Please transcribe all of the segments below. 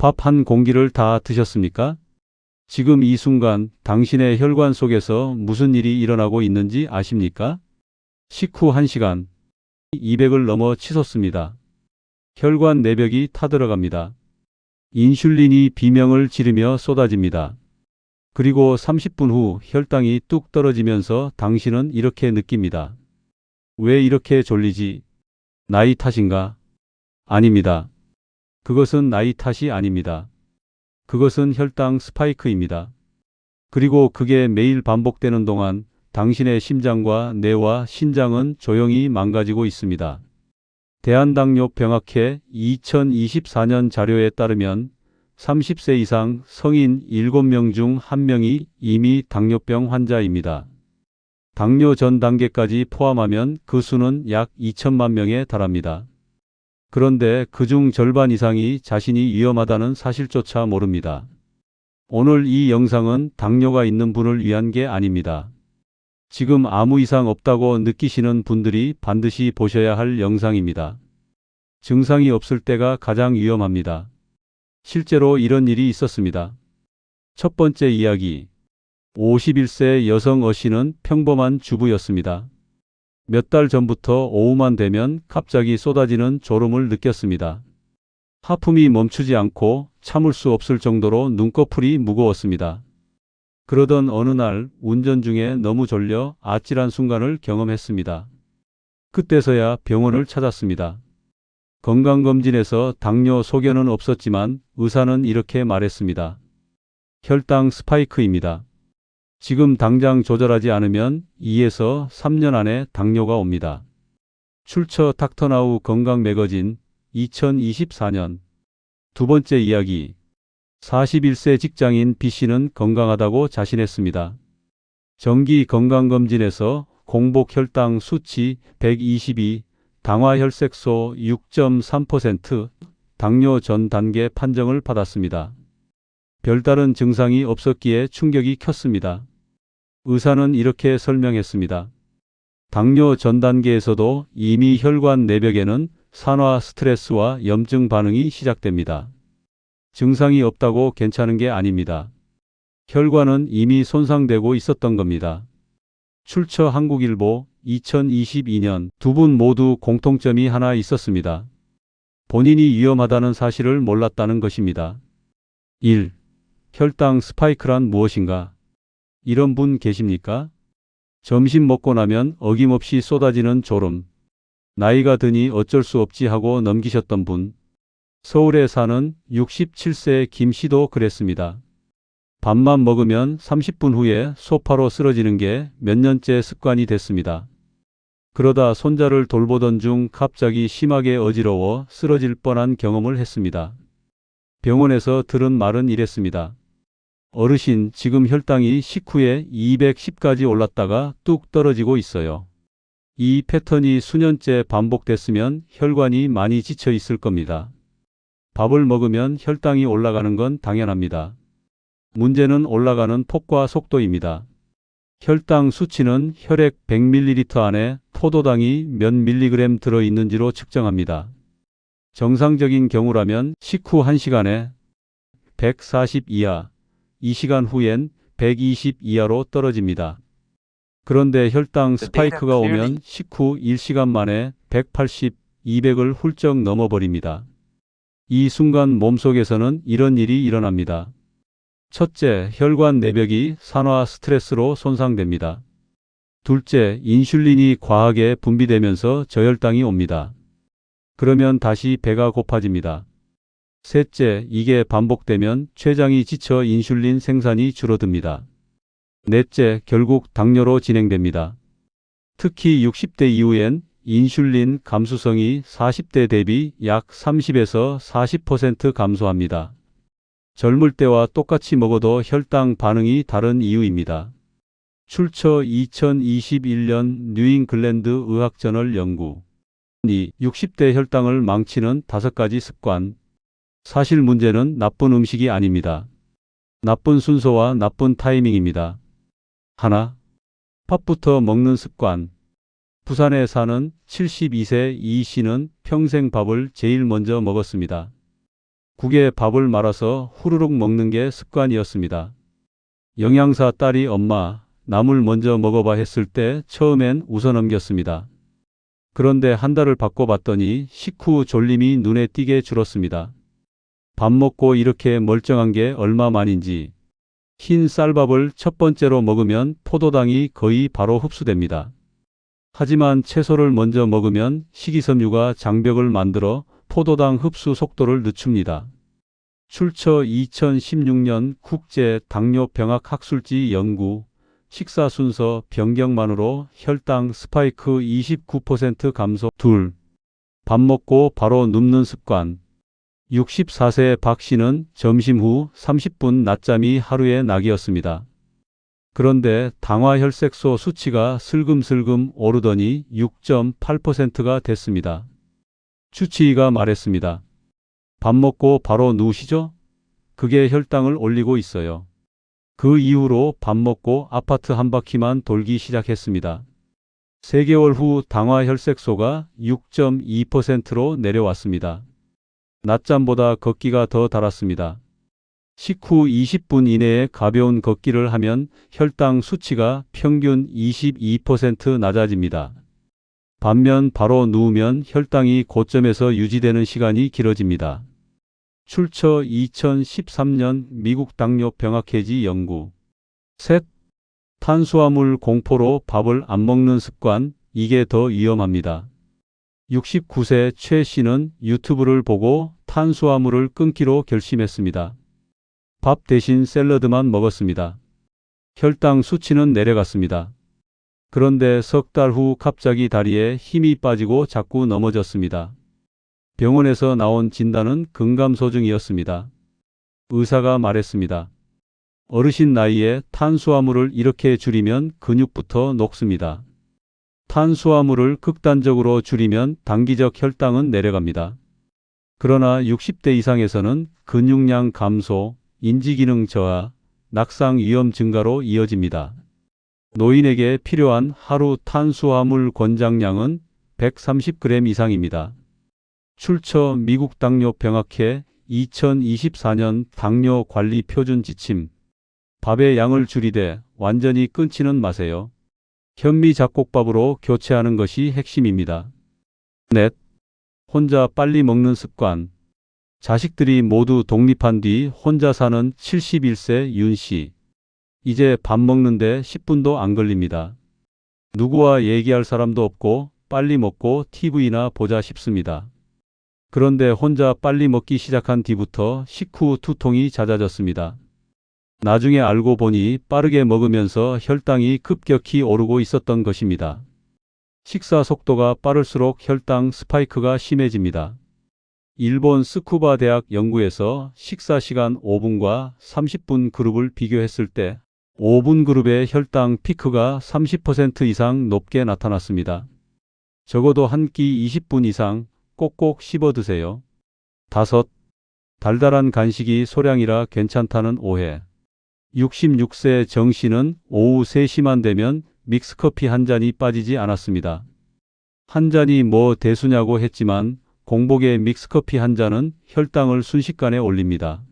밥 한 공기를 다 드셨습니까? 지금 이 순간 당신의 혈관 속에서 무슨 일이 일어나고 있는지 아십니까? 식후 1시간, 200을 넘어 치솟습니다. 혈관 내벽이 타들어갑니다. 인슐린이 비명을 지르며 쏟아집니다. 그리고 30분 후 혈당이 뚝 떨어지면서 당신은 이렇게 느낍니다. 왜 이렇게 졸리지? 나이 탓인가? 아닙니다. 그것은 나이 탓이 아닙니다. 그것은 혈당 스파이크입니다. 그리고 그게 매일 반복되는 동안 당신의 심장과 뇌와 신장은 조용히 망가지고 있습니다. 대한당뇨병학회 2024년 자료에 따르면 30세 이상 성인 7명 중 1명이 이미 당뇨병 환자입니다. 당뇨 전 단계까지 포함하면 그 수는 약 2천만 명에 달합니다. 그런데 그중 절반 이상이 자신이 위험하다는 사실조차 모릅니다. 오늘 이 영상은 당뇨가 있는 분을 위한 게 아닙니다. 지금 아무 이상 없다고 느끼시는 분들이 반드시 보셔야 할 영상입니다. 증상이 없을 때가 가장 위험합니다. 실제로 이런 일이 있었습니다. 첫 번째 이야기. 51세 여성 어 씨는 평범한 주부였습니다. 몇 달 전부터 오후만 되면 갑자기 쏟아지는 졸음을 느꼈습니다. 하품이 멈추지 않고 참을 수 없을 정도로 눈꺼풀이 무거웠습니다. 그러던 어느 날 운전 중에 너무 졸려 아찔한 순간을 경험했습니다. 그때서야 병원을 찾았습니다. 건강검진에서 당뇨 소견은 없었지만 의사는 이렇게 말했습니다. 혈당 스파이크입니다. 지금 당장 조절하지 않으면 2에서 3년 안에 당뇨가 옵니다. 출처 닥터나우 건강 매거진 2024년. 두 번째 이야기. 41세 직장인 B씨는 건강하다고 자신했습니다. 정기 건강검진에서 공복 혈당 수치 122, 당화혈색소 6.3%, 당뇨 전 단계 판정을 받았습니다. 별다른 증상이 없었기에 충격이 컸습니다. 의사는 이렇게 설명했습니다. 당뇨 전 단계에서도 이미 혈관 내벽에는 산화 스트레스와 염증 반응이 시작됩니다. 증상이 없다고 괜찮은 게 아닙니다. 혈관은 이미 손상되고 있었던 겁니다. 출처 한국일보 2022년. 두 분 모두 공통점이 하나 있었습니다. 본인이 위험하다는 사실을 몰랐다는 것입니다. 1. 혈당 스파이크란 무엇인가? 이런 분 계십니까? 점심 먹고 나면 어김없이 쏟아지는 졸음. 나이가 드니 어쩔 수 없지 하고 넘기셨던 분. 서울에 사는 67세 김 씨도 그랬습니다. 밥만 먹으면 30분 후에 소파로 쓰러지는 게 몇 년째 습관이 됐습니다. 그러다 손자를 돌보던 중 갑자기 심하게 어지러워 쓰러질 뻔한 경험을 했습니다. 병원에서 들은 말은 이랬습니다. 어르신, 지금 혈당이 식후에 210까지 올랐다가 뚝 떨어지고 있어요. 이 패턴이 수년째 반복됐으면 혈관이 많이 지쳐 있을 겁니다. 밥을 먹으면 혈당이 올라가는 건 당연합니다. 문제는 올라가는 폭과 속도입니다. 혈당 수치는 혈액 100ml 안에 포도당이 몇 밀리그램 들어있는지로 측정합니다. 정상적인 경우라면 식후 1시간에 140 이하, 2시간 후엔 120 이하로 떨어집니다. 그런데 혈당 스파이크가 오면 식후 1시간 만에 180, 200을 훌쩍 넘어버립니다. 이 순간 몸속에서는 이런 일이 일어납니다. 첫째, 혈관 내벽이 산화 스트레스로 손상됩니다. 둘째, 인슐린이 과하게 분비되면서 저혈당이 옵니다. 그러면 다시 배가 고파집니다. 셋째, 이게 반복되면 췌장이 지쳐 인슐린 생산이 줄어듭니다. 넷째, 결국 당뇨로 진행됩니다. 특히 60대 이후엔 인슐린 감수성이 40대 대비 약 30에서 40% 감소합니다. 젊을 때와 똑같이 먹어도 혈당 반응이 다른 이유입니다. 출처 2021년 뉴잉글랜드 의학저널 연구. 2. 60대 혈당을 망치는 5가지 습관. 사실 문제는 나쁜 음식이 아닙니다. 나쁜 순서와 나쁜 타이밍입니다. 하나. 밥부터 먹는 습관. 부산에 사는 72세 이 씨는 평생 밥을 제일 먼저 먹었습니다. 국에 밥을 말아서 후루룩 먹는 게 습관이었습니다. 영양사 딸이 엄마, 나물 먼저 먹어봐 했을 때 처음엔 웃어넘겼습니다. 그런데 한 달을 바꿔봤더니 식후 졸림이 눈에 띄게 줄었습니다. 밥 먹고 이렇게 멀쩡한 게 얼마만인지. 흰 쌀밥을 첫 번째로 먹으면 포도당이 거의 바로 흡수됩니다. 하지만 채소를 먼저 먹으면 식이섬유가 장벽을 만들어 포도당 흡수 속도를 늦춥니다. 출처 2016년 국제 당뇨병학 학술지 연구. 식사 순서 변경만으로 혈당 스파이크 29% 감소. 둘. 밥 먹고 바로 눕는 습관. 64세 박 씨는 점심 후 30분 낮잠이 하루의 낙이었습니다. 그런데 당화혈색소 수치가 슬금슬금 오르더니 6.8%가 됐습니다. 주치의가 말했습니다. 밥 먹고 바로 누우시죠? 그게 혈당을 올리고 있어요. 그 이후로 밥 먹고 아파트 한 바퀴만 돌기 시작했습니다. 3개월 후 당화혈색소가 6.2%로 내려왔습니다. 낮잠보다 걷기가 더 달았습니다. 식후 20분 이내에 가벼운 걷기를 하면 혈당 수치가 평균 22% 낮아집니다. 반면 바로 누우면 혈당이 고점에서 유지되는 시간이 길어집니다. 출처 2013년 미국 당뇨병학회지 연구. 셋. 탄수화물 공포로 밥을 안 먹는 습관, 이게 더 위험합니다. 69세 최 씨는 유튜브를 보고 탄수화물을 끊기로 결심했습니다. 밥 대신 샐러드만 먹었습니다. 혈당 수치는 내려갔습니다. 그런데 석 달 후 갑자기 다리에 힘이 빠지고 자꾸 넘어졌습니다. 병원에서 나온 진단은 근감소증이었습니다. 의사가 말했습니다. 어르신 나이에 탄수화물을 이렇게 줄이면 근육부터 녹습니다. 탄수화물을 극단적으로 줄이면 단기적 혈당은 내려갑니다. 그러나 60대 이상에서는 근육량 감소, 인지기능 저하, 낙상 위험 증가로 이어집니다. 노인에게 필요한 하루 탄수화물 권장량은 130g 이상입니다. 출처 미국 당뇨병학회 2024년 당뇨 관리 표준 지침. 밥의 양을 줄이되 완전히 끊지는 마세요. 현미 잡곡밥으로 교체하는 것이 핵심입니다. 넷. 혼자 빨리 먹는 습관. 자식들이 모두 독립한 뒤 혼자 사는 71세 윤 씨. 이제 밥 먹는데 10분도 안 걸립니다. 누구와 얘기할 사람도 없고 빨리 먹고 TV나 보자 싶습니다. 그런데 혼자 빨리 먹기 시작한 뒤부터 식후 두통이 잦아졌습니다. 나중에 알고 보니 빠르게 먹으면서 혈당이 급격히 오르고 있었던 것입니다. 식사 속도가 빠를수록 혈당 스파이크가 심해집니다. 일본 스쿠바 대학 연구에서 식사 시간 5분과 30분 그룹을 비교했을 때 5분 그룹의 혈당 피크가 30% 이상 높게 나타났습니다. 적어도 한 끼 20분 이상 꼭꼭 씹어 드세요. 5. 달달한 간식이 소량이라 괜찮다는 오해. 66세 정 씨는 오후 3시만 되면 믹스커피 한 잔이 빠지지 않았습니다. 한 잔이 뭐 대수냐고 했지만 공복에 믹스커피 한 잔은 혈당을 순식간에 올립니다.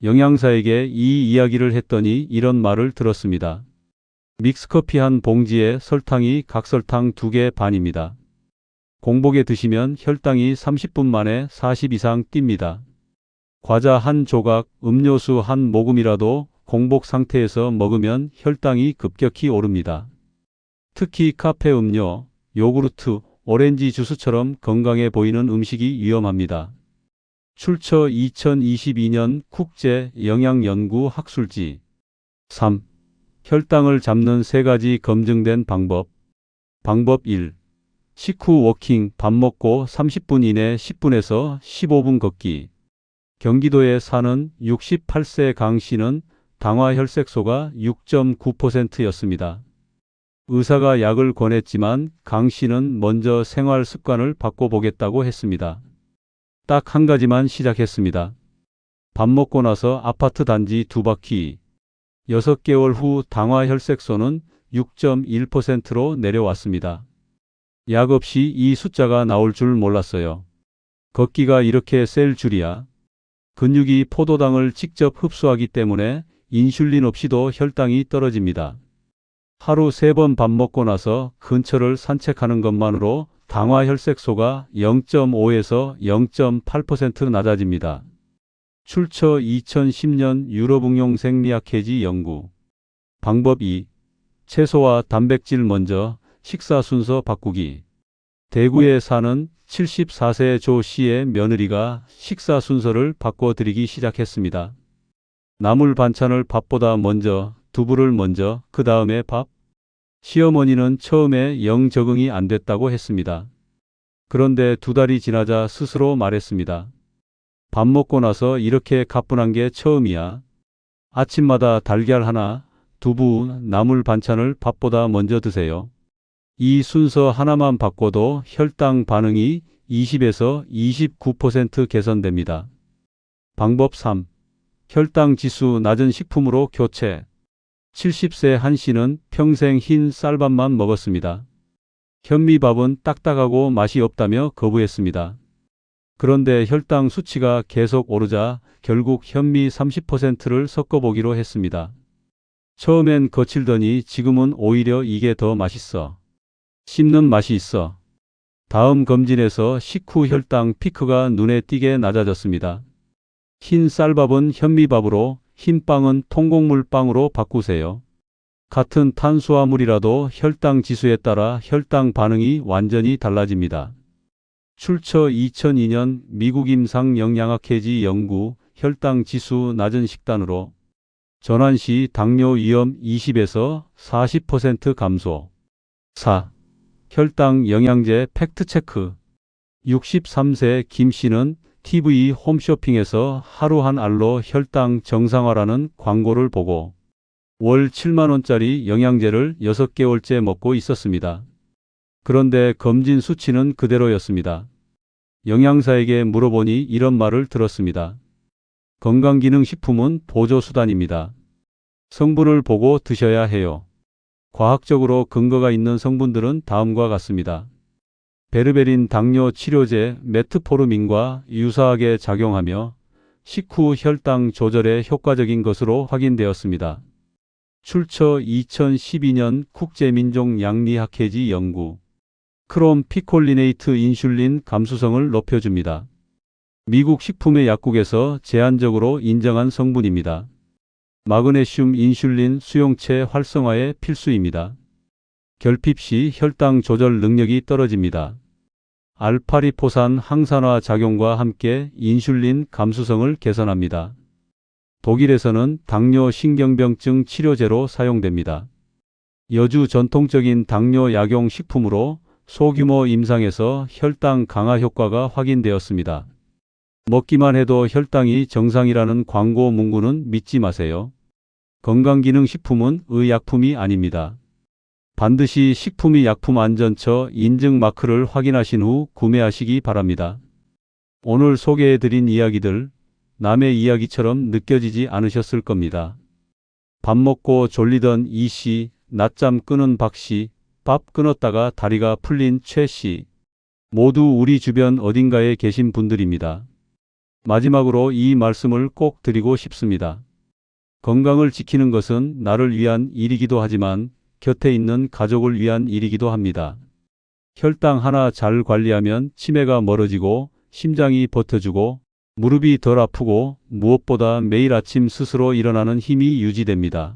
영양사에게 이 이야기를 했더니 이런 말을 들었습니다. 믹스커피 한 봉지에 설탕이 각설탕 2개 반입니다. 공복에 드시면 혈당이 30분 만에 40 이상 뜁니다. 과자 한 조각, 음료수 한 모금이라도 공복 상태에서 먹으면 혈당이 급격히 오릅니다. 특히 카페 음료, 요구르트, 오렌지 주스처럼 건강해 보이는 음식이 위험합니다. 출처 2022년 국제 영양연구 학술지. 3. 혈당을 잡는 3가지 검증된 방법. 방법 1. 식후 워킹, 밥 먹고 30분 이내 10분에서 15분 걷기. 경기도에 사는 68세 강 씨는 당화혈색소가 6.9%였습니다. 의사가 약을 권했지만 강 씨는 먼저 생활 습관을 바꿔보겠다고 했습니다. 딱 한 가지만 시작했습니다. 밥 먹고 나서 아파트 단지 2바퀴. 6개월 후 당화혈색소는 6.1%로 내려왔습니다. 약 없이 이 숫자가 나올 줄 몰랐어요. 걷기가 이렇게 셀 줄이야. 근육이 포도당을 직접 흡수하기 때문에 인슐린 없이도 혈당이 떨어집니다. 하루 3번 밥 먹고 나서 근처를 산책하는 것만으로 당화혈색소가 0.5에서 0.8% 낮아집니다. 출처 2010년 유럽응용 생리학회지 연구. 방법 2. 채소와 단백질 먼저 식사 순서 바꾸기. 대구에 사는 74세 조 씨의 며느리가 식사 순서를 바꿔드리기 시작했습니다. 나물 반찬을 밥보다 먼저, 두부를 먼저, 그 다음에 밥. 시어머니는 처음에 영 적응이 안 됐다고 했습니다. 그런데 2달이 지나자 스스로 말했습니다. 밥 먹고 나서 이렇게 가뿐한 게 처음이야. 아침마다 달걀 하나, 두부, 나물 반찬을 밥보다 먼저 드세요. 이 순서 하나만 바꿔도 혈당 반응이 20에서 29% 개선됩니다. 방법 3. 혈당 지수 낮은 식품으로 교체. 70세 한 씨는 평생 흰 쌀밥만 먹었습니다. 현미밥은 딱딱하고 맛이 없다며 거부했습니다. 그런데 혈당 수치가 계속 오르자 결국 현미 30%를 섞어보기로 했습니다. 처음엔 거칠더니 지금은 오히려 이게 더 맛있어. 씹는 맛이 있어. 다음 검진에서 식후 혈당 피크가 눈에 띄게 낮아졌습니다. 흰 쌀밥은 현미밥으로, 흰 빵은 통곡물 빵으로 바꾸세요. 같은 탄수화물이라도 혈당 지수에 따라 혈당 반응이 완전히 달라집니다. 출처 2002년 미국 임상영양학회지 연구. 혈당 지수 낮은 식단으로 전환 시 당뇨 위험 20에서 40% 감소. 4. 혈당 영양제 팩트체크. 63세 김 씨는 TV 홈쇼핑에서 하루 한 알로 혈당 정상화라는 광고를 보고 월 7만원짜리 영양제를 6개월째 먹고 있었습니다. 그런데 검진 수치는 그대로였습니다. 영양사에게 물어보니 이런 말을 들었습니다. 건강기능식품은 보조수단입니다. 성분을 보고 드셔야 해요. 과학적으로 근거가 있는 성분들은 다음과 같습니다. 베르베린 당뇨 치료제 메트포르민과 유사하게 작용하며 식후 혈당 조절에 효과적인 것으로 확인되었습니다. 출처 2012년 국제민족양리학회지 연구. 크롬 피콜리네이트 인슐린 감수성을 높여줍니다. 미국 식품의 약국에서 제한적으로 인정한 성분입니다. 마그네슘 인슐린 수용체 활성화에 필수입니다. 결핍 시 혈당 조절 능력이 떨어집니다. 알파리포산 항산화 작용과 함께 인슐린 감수성을 개선합니다. 독일에서는 당뇨 신경병증 치료제로 사용됩니다. 여주 전통적인 당뇨 약용 식품으로 소규모 임상에서 혈당 강화 효과가 확인되었습니다. 먹기만 해도 혈당이 정상이라는 광고 문구는 믿지 마세요. 건강기능식품은 의약품이 아닙니다. 반드시 식품의약품안전처 인증 마크를 확인하신 후 구매하시기 바랍니다. 오늘 소개해드린 이야기들, 남의 이야기처럼 느껴지지 않으셨을 겁니다. 밥 먹고 졸리던 이 씨, 낮잠 끄는 박 씨, 밥 끊었다가 다리가 풀린 최 씨, 모두 우리 주변 어딘가에 계신 분들입니다. 마지막으로 이 말씀을 꼭 드리고 싶습니다. 건강을 지키는 것은 나를 위한 일이기도 하지만 곁에 있는 가족을 위한 일이기도 합니다. 혈당 하나 잘 관리하면 치매가 멀어지고 심장이 버텨주고 무릎이 덜 아프고 무엇보다 매일 아침 스스로 일어나는 힘이 유지됩니다.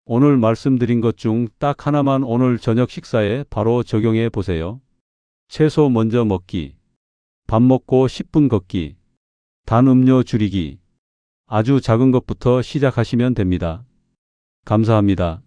오늘 말씀드린 것 중 딱 하나만 오늘 저녁 식사에 바로 적용해 보세요. 채소 먼저 먹기, 밥 먹고 10분 걷기, 단 음료 줄이기. 아주 작은 것부터 시작하시면 됩니다. 감사합니다.